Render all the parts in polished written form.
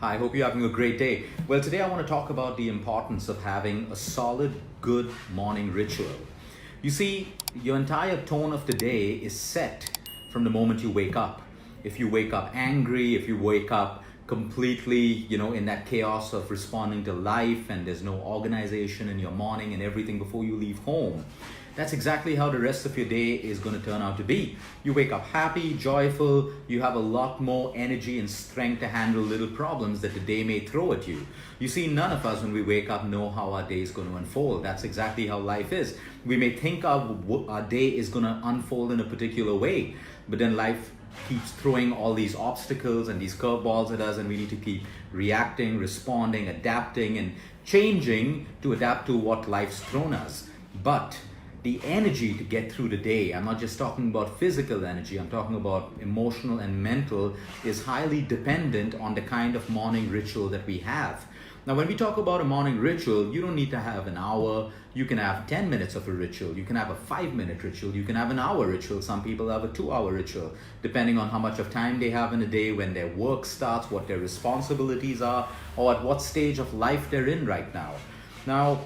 Hi, hope you're having a great day. Well, today I want to talk about the importance of having a solid, good morning ritual. You see, your entire tone of the day is set from the moment you wake up. If you wake up angry, if you wake up completely, in that chaos of responding to life and there's no organization in your morning and everything before you leave home, that's exactly how the rest of your day is going to turn out to be. You wake up happy, joyful, you have a lot more energy and strength to handle little problems that the day may throw at you. You see, none of us when we wake up know how our day is going to unfold. That's exactly how life is. We may think our day is going to unfold in a particular way, but then life keeps throwing all these obstacles and these curveballs at us, and we need to keep reacting, responding, adapting, and changing to adapt to what life's thrown us. But the energy to get through the day, I'm not just talking about physical energy, I'm talking about emotional and mental, is highly dependent on the kind of morning ritual that we have. Now, when we talk about a morning ritual, you don't need to have an hour. You can have 10 minutes of a ritual. You can have a 5-minute ritual. You can have an hour ritual. Some people have a 2-hour ritual, depending on how much of time they have in a day, when their work starts, what their responsibilities are, or at what stage of life they're in right now. Now,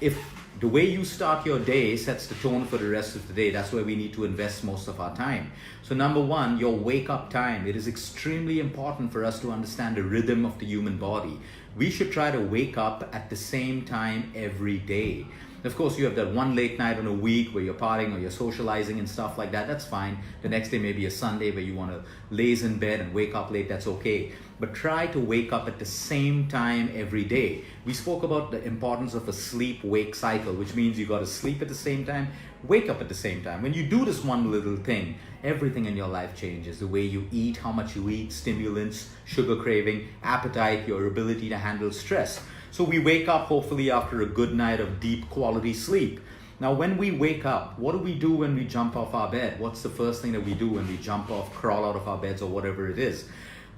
if the way you start your day sets the tone for the rest of the day, that's where we need to invest most of our time. So number one, your wake up time. It is extremely important for us to understand the rhythm of the human body. We should try to wake up at the same time every day. Of course, you have that one late night in a week where you're partying or you're socializing and stuff like that. That's fine. The next day may be a Sunday where you want to laze in bed and wake up late. That's okay. But try to wake up at the same time every day. We spoke about the importance of a sleep-wake cycle, which means you got to sleep at the same time, wake up at the same time. When you do this one little thing, everything in your life changes. The way you eat, how much you eat, stimulants, sugar craving, appetite, your ability to handle stress. So we wake up hopefully after a good night of deep quality sleep. Now, when we wake up, what do we do when we jump off our bed? What's the first thing that we do when we jump off, crawl out of our beds, or whatever it is?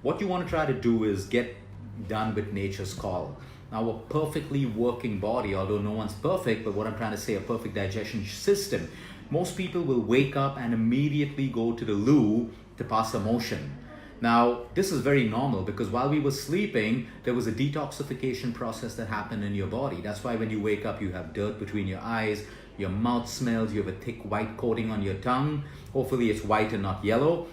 What you want to try to do is get done with nature's call. Now, a perfectly working body, although no one's perfect, but what I'm trying to say, a perfect digestion system. Most people will wake up and immediately go to the loo to pass a motion. Now, this is very normal because while we were sleeping, there was a detoxification process that happened in your body. That's why when you wake up, you have dirt between your eyes, your mouth smells, you have a thick white coating on your tongue. Hopefully it's white and not yellow.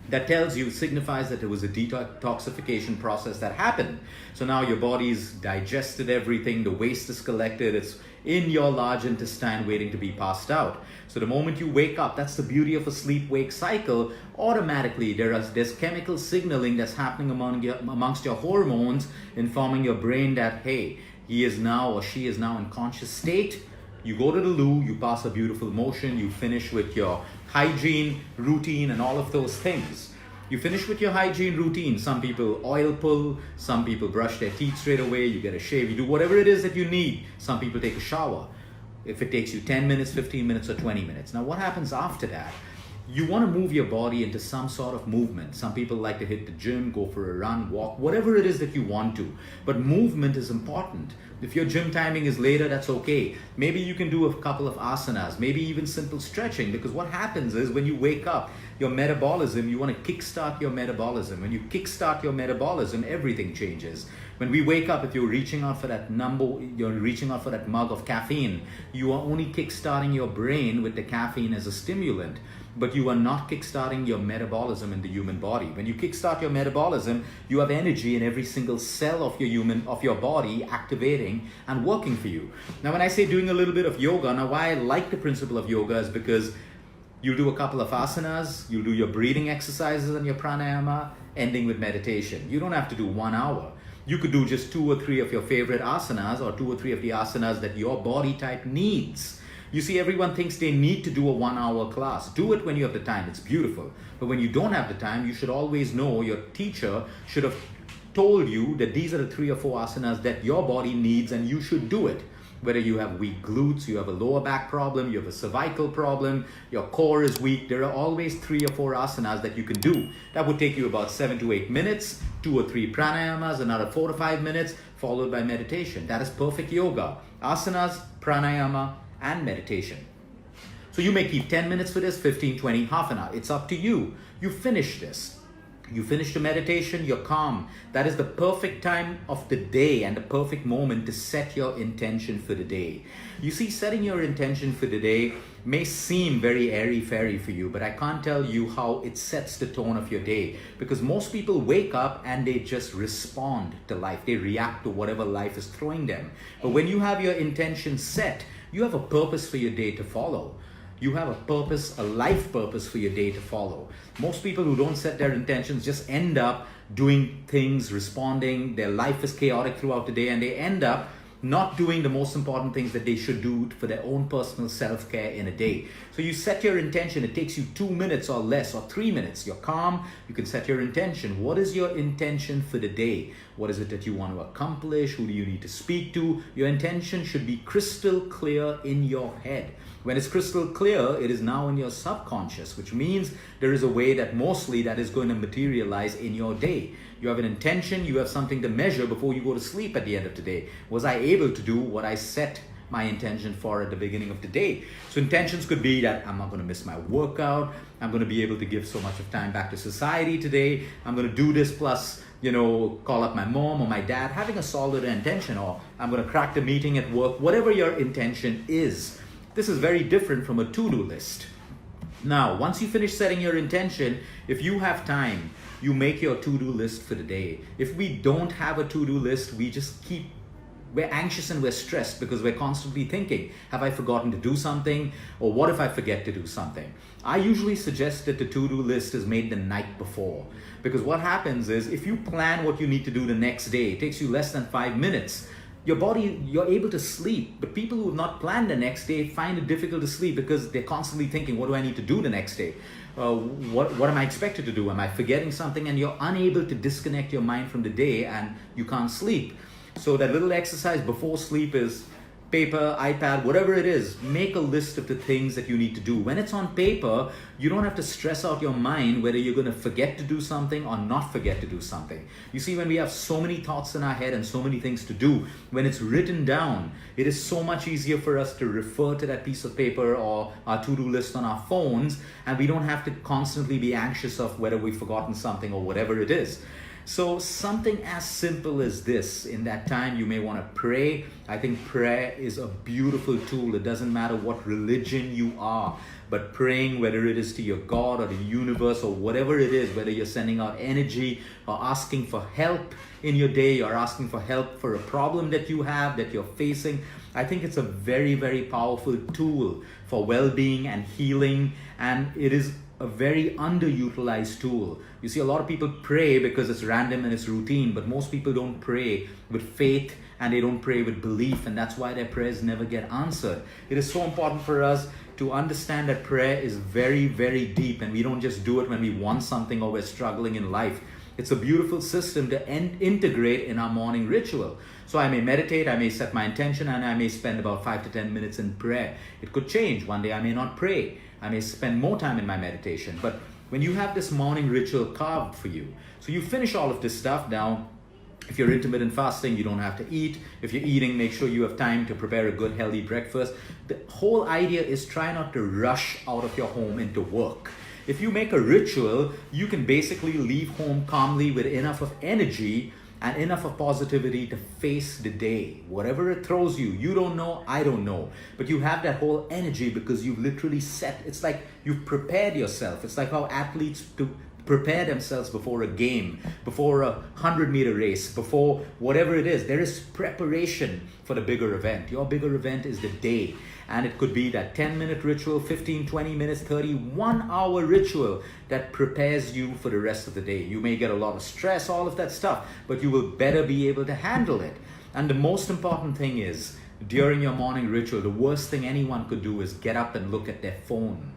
That tells you, signifies that there was a detoxification process that happened. So now your body's digested everything, the waste is collected, it's in your large intestine waiting to be passed out. So the moment you wake up, that's the beauty of a sleep-wake cycle, automatically there's chemical signaling that's happening amongst your hormones, informing your brain that, hey, he is now or she is now in conscious state. You go to the loo, you pass a beautiful motion, you finish with your hygiene routine and all of those things. You finish with your hygiene routine. Some people oil pull, some people brush their teeth straight away, you get a shave, you do whatever it is that you need. Some people take a shower. If it takes you 10 minutes, 15 minutes, or 20 minutes. Now, what happens after that? You want to move your body into some sort of movement. Some people like to hit the gym, go for a run, walk, whatever it is that you want to. But movement is important. If your gym timing is later, that's okay. Maybe you can do a couple of asanas, maybe even simple stretching, because what happens is when you wake up, your metabolism, you want to kickstart your metabolism. When you kickstart your metabolism, everything changes. When we wake up, if you're reaching out for that mug of caffeine, you are only kickstarting your brain with the caffeine as a stimulant, but you are not kickstarting your metabolism in the human body. When you kickstart your metabolism, you have energy in every single cell of your body activating and working for you. Now, when I say doing a little bit of yoga, now why I like the principle of yoga is because you do a couple of asanas, you do your breathing exercises and your pranayama, ending with meditation. You don't have to do 1 hour. You could do just 2 or 3 of your favorite asanas, or 2 or 3 of the asanas that your body type needs. You see, everyone thinks they need to do a 1-hour class. Do it when you have the time. It's beautiful. But when you don't have the time, you should always know, your teacher should have told you that these are the 3 or 4 asanas that your body needs and you should do it. Whether you have weak glutes, you have a lower back problem, you have a cervical problem, your core is weak, there are always 3 or 4 asanas that you can do. That would take you about 7 to 8 minutes, 2 or 3 pranayamas, another 4 to 5 minutes, followed by meditation. That is perfect yoga. Asanas, pranayama, and meditation. So you may keep 10 minutes for this, 15, 20, half an hour. It's up to you. You finish this. You finish the meditation, you're calm. That is the perfect time of the day and the perfect moment to set your intention for the day. You see, setting your intention for the day may seem very airy-fairy for you, but I can't tell you how it sets the tone of your day, because most people wake up and they just respond to life. They react to whatever life is throwing them. But when you have your intention set, you have a purpose for your day to follow. You have a purpose, a life purpose for your day to follow. Most people who don't set their intentions just end up doing things, responding. Their life is chaotic throughout the day, and they end up not doing the most important things that they should do for their own personal self-care in a day. So you set your intention. It takes you 2 minutes or less, or 3 minutes. You're calm. You can set your intention. What is your intention for the day? What is it that you want to accomplish? Who do you need to speak to? Your intention should be crystal clear in your head. When it's crystal clear, it is now in your subconscious, which means there is a way that mostly that is going to materialize in your day. You have an intention, you have something to measure before you go to sleep at the end of the day. Was I able to do what I set my intention for at the beginning of the day? So intentions could be that I'm not going to miss my workout. I'm going to be able to give so much of time back to society today. I'm going to do this plus, call up my mom or my dad, having a solid intention, or I'm going to crack the meeting at work, whatever your intention is. This is very different from a to-do list. Now, once you finish setting your intention, if you have time, you make your to-do list for the day. If we don't have a to-do list, we're anxious and we're stressed because we're constantly thinking, have I forgotten to do something? Or what if I forget to do something? I usually suggest that the to-do list is made the night before. Because what happens is, if you plan what you need to do the next day, it takes you less than 5 minutes. You're able to sleep. But people who have not planned the next day find it difficult to sleep because they're constantly thinking, what do I need to do the next day? What am I expected to do? Am I forgetting something? And you're unable to disconnect your mind from the day and you can't sleep. So that little exercise before sleep is paper, iPad, whatever it is, make a list of the things that you need to do. When it's on paper, you don't have to stress out your mind whether you're going to forget to do something or not forget to do something. You see, when we have so many thoughts in our head and so many things to do, when it's written down, it is so much easier for us to refer to that piece of paper or our to-do list on our phones, and we don't have to constantly be anxious of whether we've forgotten something or whatever it is. So something as simple as this, in that time you may want to pray. I think prayer is a beautiful tool. It doesn't matter what religion you are, but praying, whether it is to your God or the universe or whatever it is, whether you're sending out energy or asking for help in your day or asking for help for a problem that you have, that you're facing, I think it's a very, very powerful tool for well-being and healing, and it is a very underutilized tool. You see, a lot of people pray because it's random and it's routine, but most people don't pray with faith and they don't pray with belief, and that's why their prayers never get answered. It is so important for us to understand that prayer is very, very deep, and we don't just do it when we want something or we're struggling in life. It's a beautiful system to integrate in our morning ritual. So I may meditate, I may set my intention, and I may spend about 5 to 10 minutes in prayer. It could change. One day I may not pray. I may spend more time in my meditation. But when you have this morning ritual carved for you, so you finish all of this stuff. Now, if you're intermittent fasting, you don't have to eat. If you're eating, make sure you have time to prepare a good, healthy breakfast. The whole idea is try not to rush out of your home into work. If you make a ritual, you can basically leave home calmly with enough of energy and enough of positivity to face the day. Whatever it throws you, you don't know, I don't know. But you have that whole energy because you've literally set, it's like you've prepared yourself. It's like how athletes prepare themselves before a game, before a 100-meter race, before whatever it is. There is preparation for the bigger event. Your bigger event is the day. And it could be that 10-minute ritual, 15, 20 minutes, 30, 1 hour ritual that prepares you for the rest of the day. You may get a lot of stress, all of that stuff, but you will better be able to handle it. And the most important thing is, during your morning ritual, the worst thing anyone could do is get up and look at their phone.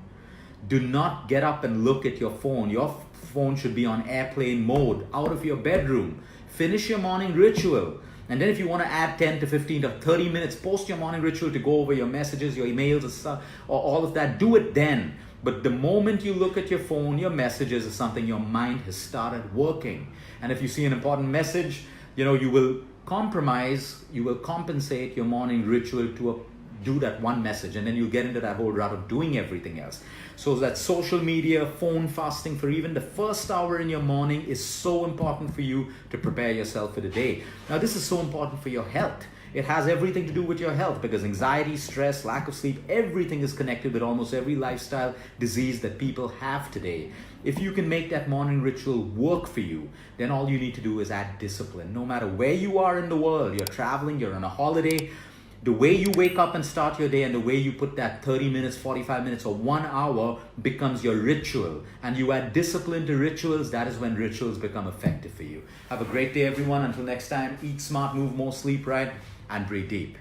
Do not get up and look at your phone. Your phone should be on airplane mode, out of your bedroom. Finish your morning ritual. And then if you want to add 10 to 15 to 30 minutes, post your morning ritual to go over your messages, your emails, or stuff, or all of that, do it then. But the moment you look at your phone, your messages or something, your mind has started working. And if you see an important message, you will compromise, you will compensate your morning ritual to a do that one message, and then you get into that whole route of doing everything else. So that social media, phone fasting for even the first hour in your morning is so important for you to prepare yourself for the day. Now, this is so important for your health. It has everything to do with your health, because anxiety, stress, lack of sleep, everything is connected with almost every lifestyle disease that people have today. If you can make that morning ritual work for you, then all you need to do is add discipline. No matter where you are in the world, you're traveling, you're on a holiday, the way you wake up and start your day and the way you put that 30 minutes, 45 minutes, or 1 hour becomes your ritual. And you add discipline to rituals, that is when rituals become effective for you. Have a great day, everyone. Until next time, eat smart, move more, sleep right, and breathe deep.